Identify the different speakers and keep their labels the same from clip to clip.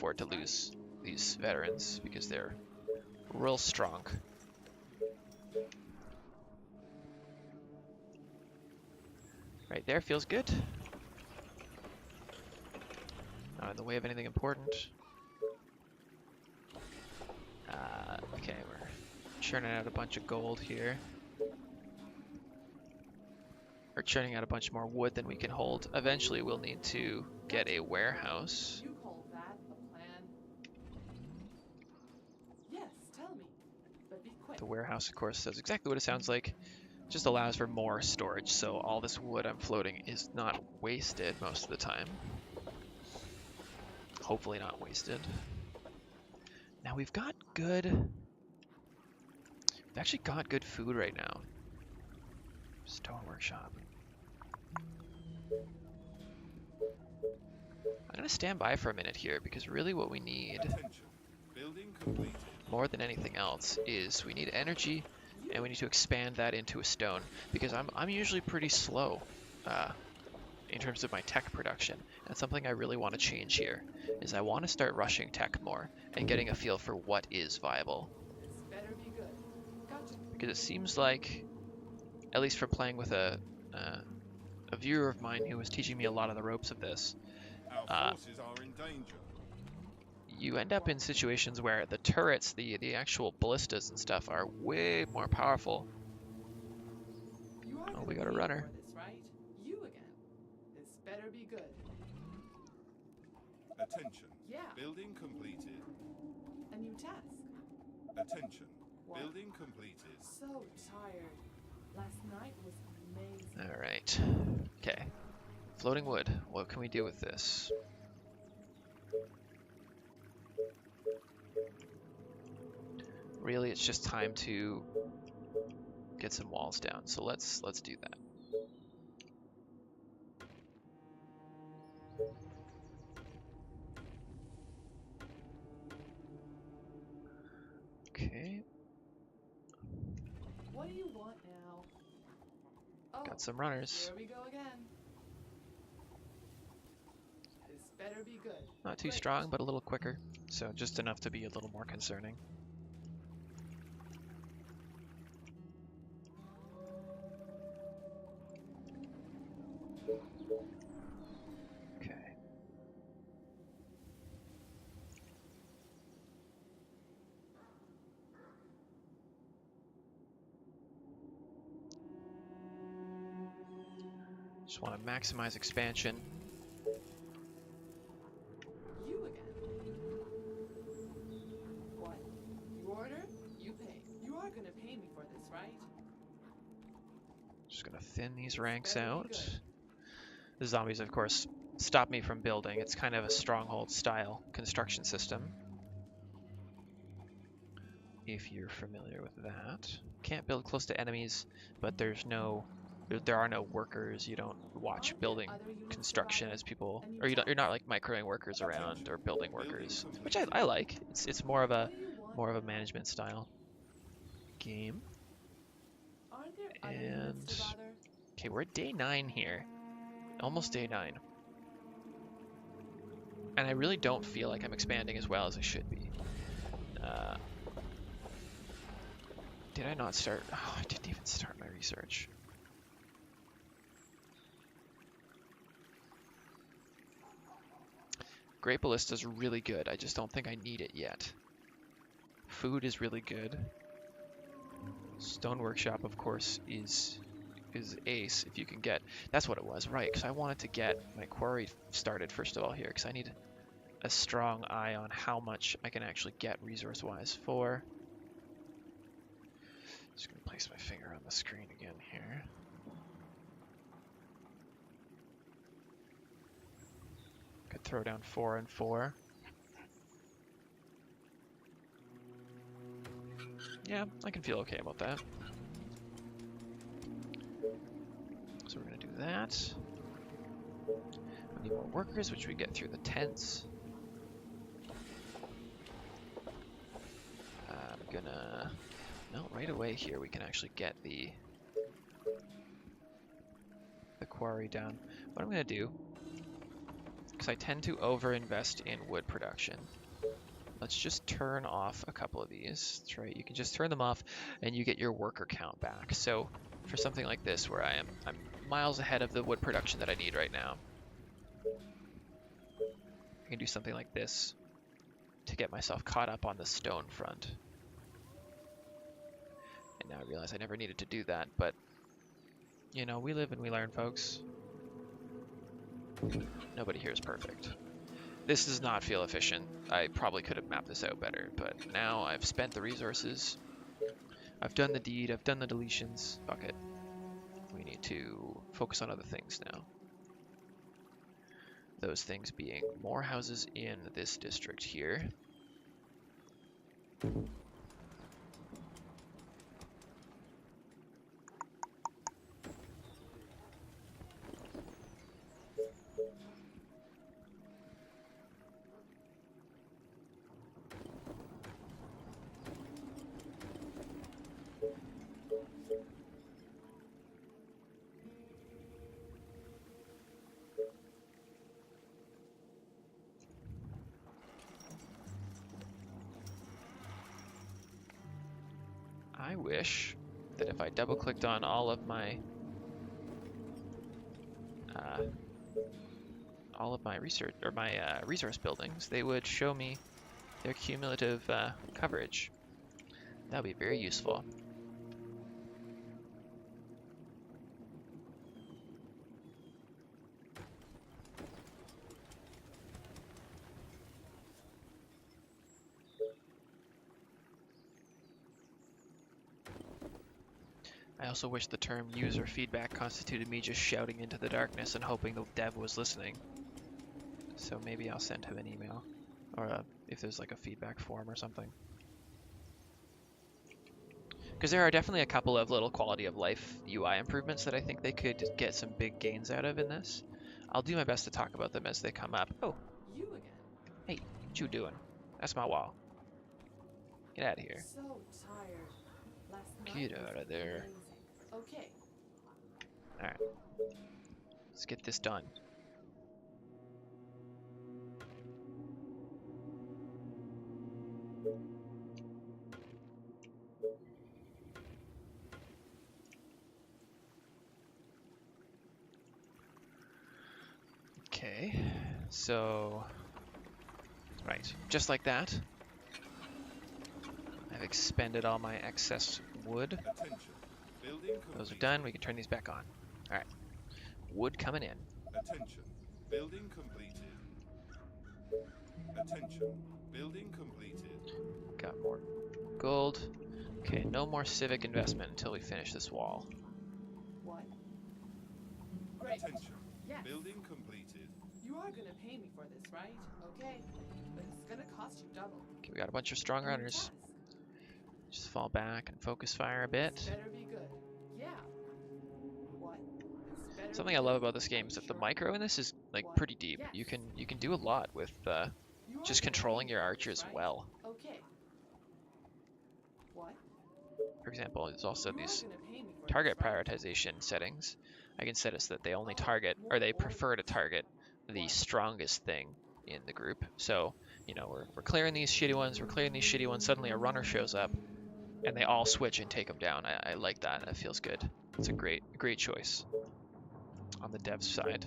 Speaker 1: afford to lose these veterans because they're real strong. Right there feels good. Not in the way of anything important. Okay, we're churning out a bunch of gold here. We're churning out a bunch more wood than we can hold. Eventually we'll need to get a warehouse.
Speaker 2: You call that a plan? Yes, tell me. But be quick.
Speaker 1: The warehouse, of course, does exactly what it sounds like. Just allows for more storage, so all this wood I'm floating is not wasted most of the time. Hopefully not wasted. Now we've actually got good food right now. Stone workshop. I'm gonna stand by for a minute here because really what we need, more than anything else, is we need energy and we need to expand that into a stone because I'm usually pretty slow in terms of my tech production. And something I really want to change here is I want to start rushing tech more and getting a feel for what is viable.
Speaker 2: This better be good. Gotcha.
Speaker 1: Because it seems like, at least from playing with a viewer of mine who was teaching me a lot of the ropes of this,
Speaker 3: Our forces are in danger.
Speaker 1: you end up in situations where the turrets, the actual ballistas and stuff, are way more powerful.
Speaker 2: You are
Speaker 1: Oh,
Speaker 2: gonna
Speaker 1: we got a
Speaker 2: pay
Speaker 1: runner.
Speaker 2: for this, right? You again. This better be good.
Speaker 3: Attention.
Speaker 2: Yeah.
Speaker 3: Building completed.
Speaker 2: A new task.
Speaker 3: Attention.
Speaker 2: What?
Speaker 3: Building completed.
Speaker 2: So tired. Last night was amazing.
Speaker 1: All right. Okay. Floating wood. What can we do with this? Really, it's just time to get some walls down. So let's do that. Okay.
Speaker 2: What do you want now? Oh,
Speaker 1: Got some runners.
Speaker 2: here we go again. This better be good.
Speaker 1: Not too
Speaker 2: Great.
Speaker 1: strong, but a little quicker. So just enough to be a little more concerning. Okay. Just want to maximize expansion.
Speaker 2: You again. What? You order, you pay. You are gonna pay me for this, right?
Speaker 1: Just gonna thin these ranks
Speaker 2: Better be
Speaker 1: out.
Speaker 2: good.
Speaker 1: The zombies, of course, stop me from building. It's kind of a stronghold style construction system, if you're familiar with that. Can't build close to enemies, but there are no workers. You don't watch
Speaker 2: Aren't there
Speaker 1: building
Speaker 2: other units
Speaker 1: construction
Speaker 2: provided?
Speaker 1: as people,
Speaker 2: And you
Speaker 1: or you're
Speaker 2: tell
Speaker 1: not
Speaker 2: us.
Speaker 1: like microing workers around or building workers, which I
Speaker 3: completed.
Speaker 1: like. It's more of a
Speaker 2: What do you want
Speaker 1: more of a
Speaker 2: now?
Speaker 1: management style game.
Speaker 2: Aren't there other units to
Speaker 1: And
Speaker 2: bother?
Speaker 1: okay, we're at day 9 here, almost day 9, and I really don't feel like I'm expanding as well as I should be. Did I not start? Oh, I didn't even start my research. Great Ballista is really good. I just don't think I need it yet. Food is really good. Stone Workshop, of course, is ace if you can get. That's what it was, right? Because I wanted to get my quarry started first of all here, because I need a strong eye on how much I can actually get resource-wise for. Just gonna place my finger on the screen again here. Could throw down 4 and 4. Yeah, I can feel okay about that. So we're gonna do that. We need more workers, which we get through the tents. I'm gonna... No, right away here we can actually get the quarry down. What I'm gonna do, because I tend to overinvest in wood production. Let's just turn off a couple of these. That's right, you can just turn them off and you get your worker count back. So for something like this where I'm miles ahead of the wood production that I need right now, I can do something like this to get myself caught up on the stone front. And now I realize I never needed to do that, but you know, we live and we learn, folks. Nobody here is perfect. This does not feel efficient. I probably could have mapped this out better, but now I've spent the resources. I've done the deed, I've done the deletions. Fuck it. We need to focus on other things now. Those things being more houses in this district here. I wish that if I double clicked on all of my research or my resource buildings, they would show me their cumulative coverage. That would be very useful. I also wish the term user feedback constituted me just shouting into the darkness and hoping the dev was listening. So maybe I'll send him an email, or if there's like a feedback form or something. Because there are definitely a couple of little quality of life UI improvements that I think they could get some big gains out of in this. I'll do my best to talk about them as they come up. Oh,
Speaker 2: You again.
Speaker 1: hey, what you doing? That's my wall. Get out of here.
Speaker 2: So tired. Last night
Speaker 1: Get
Speaker 2: was
Speaker 1: out of there.
Speaker 2: amazing. Okay.
Speaker 1: Alright. Let's get this done. Okay, so, right, just like that, I've expended all my excess wood.
Speaker 3: Attention. Building
Speaker 1: Those are
Speaker 3: completed.
Speaker 1: done, we can turn these back on. Alright, wood coming in.
Speaker 3: Attention. Building completed. Attention. Building completed.
Speaker 1: Got more gold. Okay, no more civic investment until we finish this wall.
Speaker 2: What? Great.
Speaker 3: Attention.
Speaker 2: Yes.
Speaker 3: Building completed.
Speaker 2: You are gonna pay me for this, right? Okay. But it's gonna cost you double.
Speaker 1: Okay, we got a bunch of strong runners.
Speaker 2: Task.
Speaker 1: Just fall back and focus fire a bit.
Speaker 2: This better be good. Yeah. What? This better
Speaker 1: Something
Speaker 2: be
Speaker 1: I love
Speaker 2: good.
Speaker 1: about this game is that the
Speaker 2: Sure.
Speaker 1: micro in this is like
Speaker 2: What?
Speaker 1: pretty deep.
Speaker 2: Yes.
Speaker 1: You can do a lot with
Speaker 2: You are
Speaker 1: just
Speaker 2: gonna
Speaker 1: controlling
Speaker 2: pay
Speaker 1: your
Speaker 2: me for
Speaker 1: archers
Speaker 2: this, right?
Speaker 1: well.
Speaker 2: Okay. What?
Speaker 1: For example, there's also
Speaker 2: You are
Speaker 1: these
Speaker 2: gonna pay me for
Speaker 1: target
Speaker 2: this, right?
Speaker 1: prioritization settings. I can set it so that they only
Speaker 2: Oh,
Speaker 1: target,
Speaker 2: more
Speaker 1: or they
Speaker 2: orders.
Speaker 1: prefer to target the
Speaker 2: What?
Speaker 1: strongest thing in the group. So, you know, we're clearing these shitty ones, we're clearing these shitty ones, suddenly a runner shows up, and they all switch and take them down. I like that, that feels good. It's a great choice on the dev side.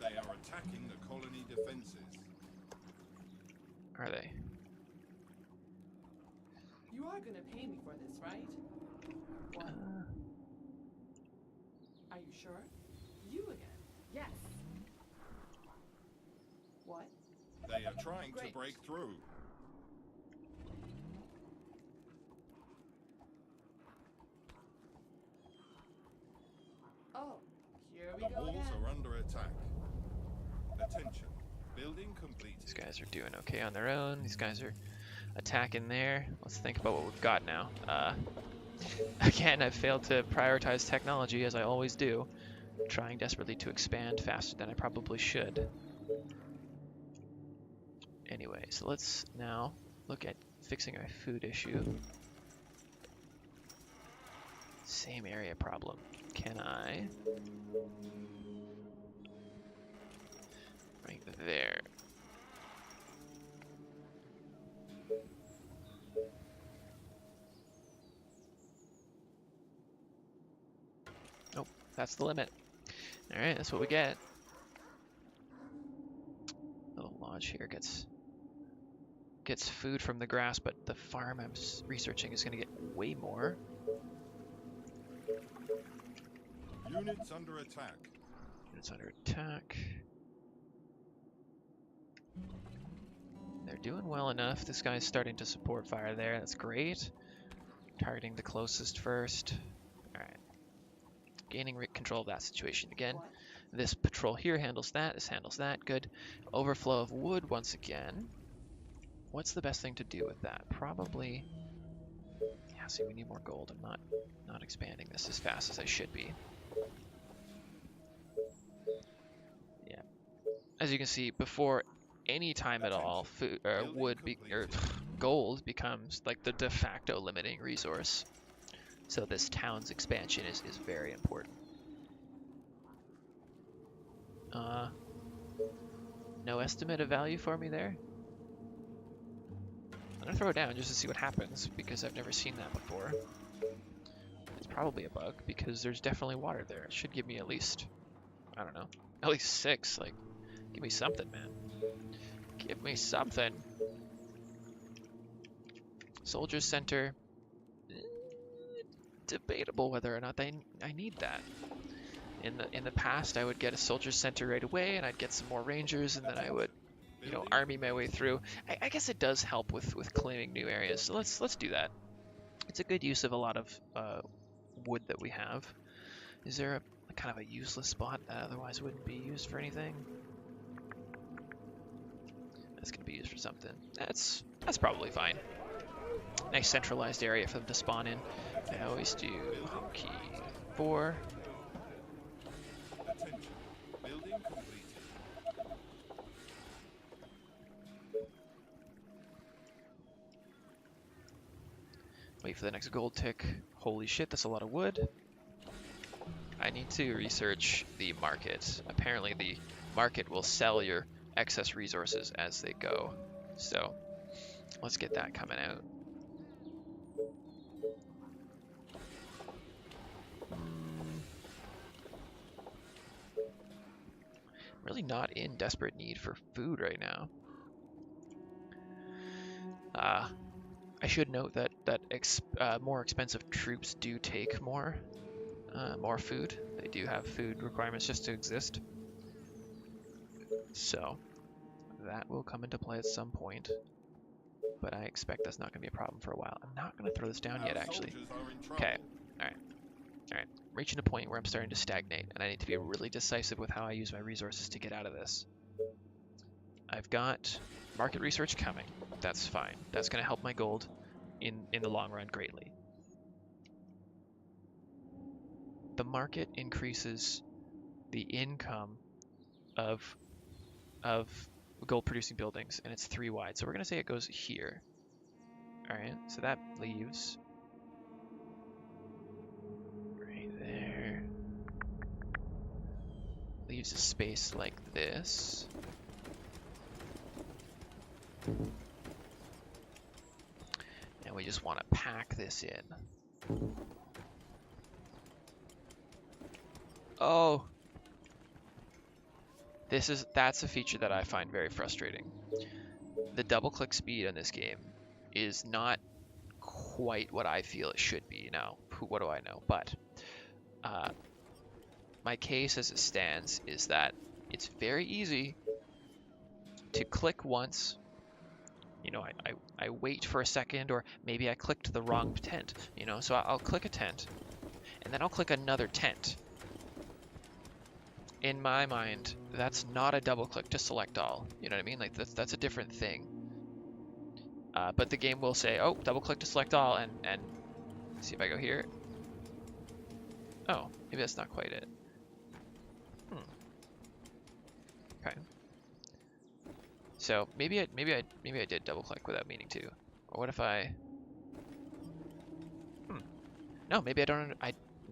Speaker 3: They are attacking the colony defenses.
Speaker 1: Are they?
Speaker 2: You are gonna pay me for this, right? What? Are you sure? You again? Yes. What?
Speaker 3: They are trying to
Speaker 2: Great.
Speaker 3: break through.
Speaker 2: Oh, here we
Speaker 3: The
Speaker 2: go
Speaker 3: walls
Speaker 2: again.
Speaker 3: are under attack. Attention. Building completed.
Speaker 1: These guys are doing okay on their own. These guys are attacking there. Let's think about what we've got now. Again, I've failed to prioritize technology, as I always do, trying desperately to expand faster than I probably should. Anyway, so let's now look at fixing our food issue. Same area problem. Can I? Right there. Nope, that's the limit. Alright, that's what we get. Little lodge here gets food from the grass, but the farm I'm researching is going to get way more.
Speaker 3: Units under attack.
Speaker 1: Units under attack. They're doing well enough. This guy's starting to support fire there. That's great. Targeting the closest first. Alright. Gaining control of that situation again. This patrol here handles that. This handles that. Good. Overflow of wood once again. What's the best thing to do with that? Probably... Yeah, see, we need more gold. I'm not expanding this as fast as I should be. Yeah. As you can see, before any time at all, food, gold becomes like the de facto limiting resource. So this town's expansion is very important. No estimate of value for me there? I'm gonna throw it down just to see what happens, because I've never seen that before. It's probably a bug, because there's definitely water there. It should give me at least, I don't know, at least 6. Like, give me something, man. Give me something. Soldiers Center. Debatable whether or not I need that. In the past, I would get a Soldiers Center right away, and I'd get some more Rangers, and then I would, you know, army my way through. I guess it does help with claiming new areas, so let's do that. It's a good use of a lot of wood that we have. Is there a kind of a useless spot that otherwise wouldn't be used for anything? That's gonna be used for something. That's probably fine. Nice centralized area for them to spawn in. I always do key 4.
Speaker 3: Attention. Building completed.
Speaker 1: Wait for the next gold tick. Holy shit, that's a lot of wood. I need to research the market. Apparently the market will sell your excess resources as they go. So let's get that coming out. Really not in desperate need for food right now. I should note that more expensive troops do take more food. They do have food requirements just to exist. So that will come into play at some point. But I expect that's not going to be a problem for a while. I'm not going to throw this down yet, actually. Okay. Alright. Alright. Reaching a point where I'm starting to stagnate, and I need to be really decisive with how I use my resources to get out of this. I've got market research coming. That's fine. That's going to help my gold in the long run greatly. The market increases the income of gold producing buildings, and it's 3 wide. So we're going to say it goes here. Alright, so that leaves right there. Leaves a space like this. And we just want to pack this in. Oh! That's a feature that I find very frustrating. The double click speed in this game is not quite what I feel it should be. Now, what do I know? But my case as it stands is that it's very easy to click once. You know, I wait for a second, or maybe I clicked the wrong tent. You know, so I'll click a tent, and then I'll click another tent. In my mind, that's not a double click to select all. You know what I mean? Like that's a different thing. But the game will say, oh, double click to select all, and see if I go here. Oh, maybe that's not quite it. Okay. So maybe I did double click without meaning to. Or what if I? No, maybe I don't. I